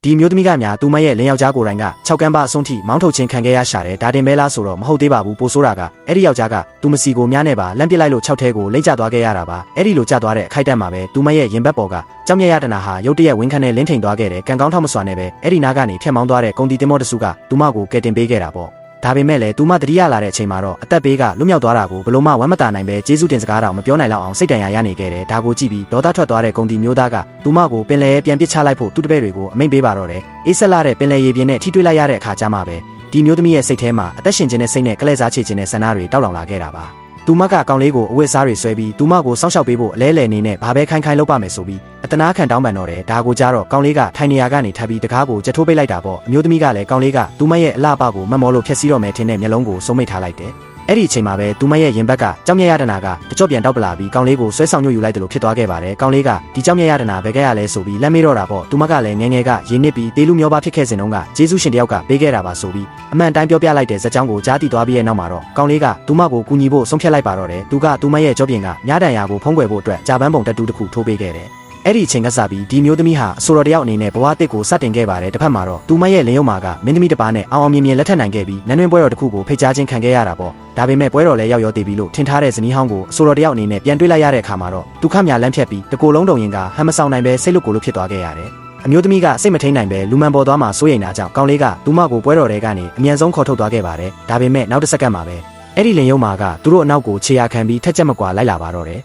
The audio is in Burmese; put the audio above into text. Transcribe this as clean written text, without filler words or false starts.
ဒီမျိုးသမီးကများသူမရဲ့လင်ယောက်ျားကိုယ်တိုင်က6ကန်းပါအဆုံးထိမောင်းထုတ်ခြင်းခံခဲ့ရရှာတယ်ဒါတင်မဲလားဆိုတော့မဟုတ်သေးပါဘူးပိုဆိုးတာကအဲ့ဒီယောက်ျားကသူမစီကိုများနဲ့ပါလန့်ပစ်လိုက်လို့6ထဲကိုလိမ့်ကျသွားခဲ့ရတာပါအဲ့ဒီလိုကျသွားတဲ့အခိုက်အတန့်မှာပဲသူမရဲ့ရင်ဘတ်ပေါ်ကကြောက်မြတ်ရတနာဟာရုတ်တရက်ဝင်းခန့်နဲ့လင်းထိန်သွားခဲ့တယ်ကံကောင်းထောက်မစွာနဲ့ပဲအဲ့ဒီနားကနေဖြတ်မောင်းသွားတဲ့ကုန်တီတင်မောတစုကသူမကိုကယ်တင်ပေးခဲ့တာပေါ့ဒါပေမဲ့လည်းသူမတတိယလာတဲ့အချိန်မှာတော့အသက်ဘေးကလွတ်မြောက်သွားတာကိုဘလို့မှဝမ်းမတာနိုင်ပဲကျေးဇူးတင်စကားတောင်မပြောနိုင်လောက်အောင်စိတ်တန်ရာရနေခဲ့တယ်ဒါကိုကြည့်ပြီးဒေါသထွက်သွားတဲ့ကုန်တီမျိုးသားကသူမကိုပင်လယ်ရဲပြန်ပစ်ချလိုက်ဖို့သူ့တပည့်တွေကိုအမိန့်ပေးပါတော့တယ်အေးဆက်လာတဲ့ပင်လယ်ရေပြင်နဲ့ထိတွေ့လိုက်ရတဲ့အခါကျမှပဲဒီမျိုးသမီးရဲ့စိတ်ထဲမှာအသက်ရှင်ခြင်းနဲ့စိတ်နဲ့ကလဲစားချေခြင်းနဲ့ဆန္ဒတွေတောက်လောင်လာခဲ့တာပါသူမကကောင်လေးကိုအဝတ်စားတွေဆွဲပြီးသူမကိုစောင့်ရှောက်ပေးဖို့အလဲလဲနေနဲ့ဘာပဲခိုင်းခိုင်းလုပ်ပါမယ်ဆိုပြီးအတနာခံတောင်းပန်တော့တယ်ဒါကိုကြတော့ကောင်လေးကထိုင်နေရာကနေထပ်ပြီးတကားကိုကြက်ထိုးပိတ်လိုက်တာပေါ့အမျိုးသမီးကလည်းကောင်လေးကသူမရဲ့အလှပကိုမတ်မောလို့ဖျက်ဆီးတော့မယ်ထင်တဲ့မျက်လုံးကိုစုံမိတ်ထားလိုက်တယ်အဲ့ဒီအချိန်မှာပဲသူမရဲ့ရင်ဘက်ကကြောက်မြတ်ရတနာကတကြော့ပြန်တောက်ပလာပြီးကောင်လေးကိုဆွဲဆောင်ညွှတ်ယူလိုက်တယ်လို့ဖြစ်သွားခဲ့ပါတယ်ကောင်လေးကဒီကြောက်မြတ်ရတနာဘယ်ကရလဲဆိုပြီးလက်မေးတော့တာပေါ့သူမကလည်းငယ်ငယ်ကရေနစ်ပြီးတေးလူမျိုးပါဖြစ်ခဲ့စဉ်တုန်းကဂျေဇုရှင်တယောက်ကပေးခဲ့တာပါဆိုပြီးအမှန်တိုင်းပြောပြလိုက်တဲ့ဇာတ်ကြောင်းကိုကြားသိသွားပြီးရဲ့နောက်မှာတော့ကောင်လေးကသူမကိုကူညီဖို့ဆုံးဖြတ်လိုက်ပါတော့တယ်သူကသူမရဲ့ကြောပြင်ကညတန်ရာကိုဖုံးကွယ်ဖို့အတွက်ဂျာပန်ပုံတက်တူတစ်ခုထိုးပေးခဲ့တယ်အဲ့ဒီအချိန်ကစပြီးဒီမျိုးသမီးဟာအဆိုတော်တယောက်အနေနဲ့ဘဝတစ်ကိုစတင်ခဲ့ပါတယ်တစ်ဖက်မှာတော့သူမရဲ့လင်ယုံမာကမင်းသမီးတစ်ပါးနဲ့အောင်မြင်မြင်လက်ထပ်နိုင်ခဲ့ပြီးနန်းတွင်ပွဲတော်တစ်ခုကိုဖိတ်ကြားခြင်းခံခဲ့ရတာပေါ့ဒါပေမဲ့ပွဲတော်လည်းရောက်ရောသေးပြီလို့ထင်ထားတဲ့ဇနီးဟောင်းကိုအဆိုတော်တယောက်အနေနဲ့ပြန်တွေ့လိုက်ရတဲ့အခါမှာတော့ဒုက္ခများလမ်းဖြတ်ပြီးတကိုယ်လုံးတုံရင်ကဟမ်မဆောင်နိုင်ပဲစိတ်လွတ်ကိုလို့ဖြစ်သွားခဲ့ရတယ်အမျိုးသမီးကစိတ်မထိန်နိုင်ပဲလူမှန်ပေါ်သွားမှစိုးရိမ်တာကြောင့်ကောင်လေးကသူမကိုပွဲတော်ထဲကနေအမြန်ဆုံးခေါ်ထုတ်သွားခဲ့ပါတယ်ဒါပေမဲ့နောက်တစ်စက္ကန့်မှာပဲအဲ့ဒီလင်ယုံမာကသူတို့အနောက်ကိုခြေရာခံပြီးထက်ချက်မကွာလိုက်လာပါတော့တယ်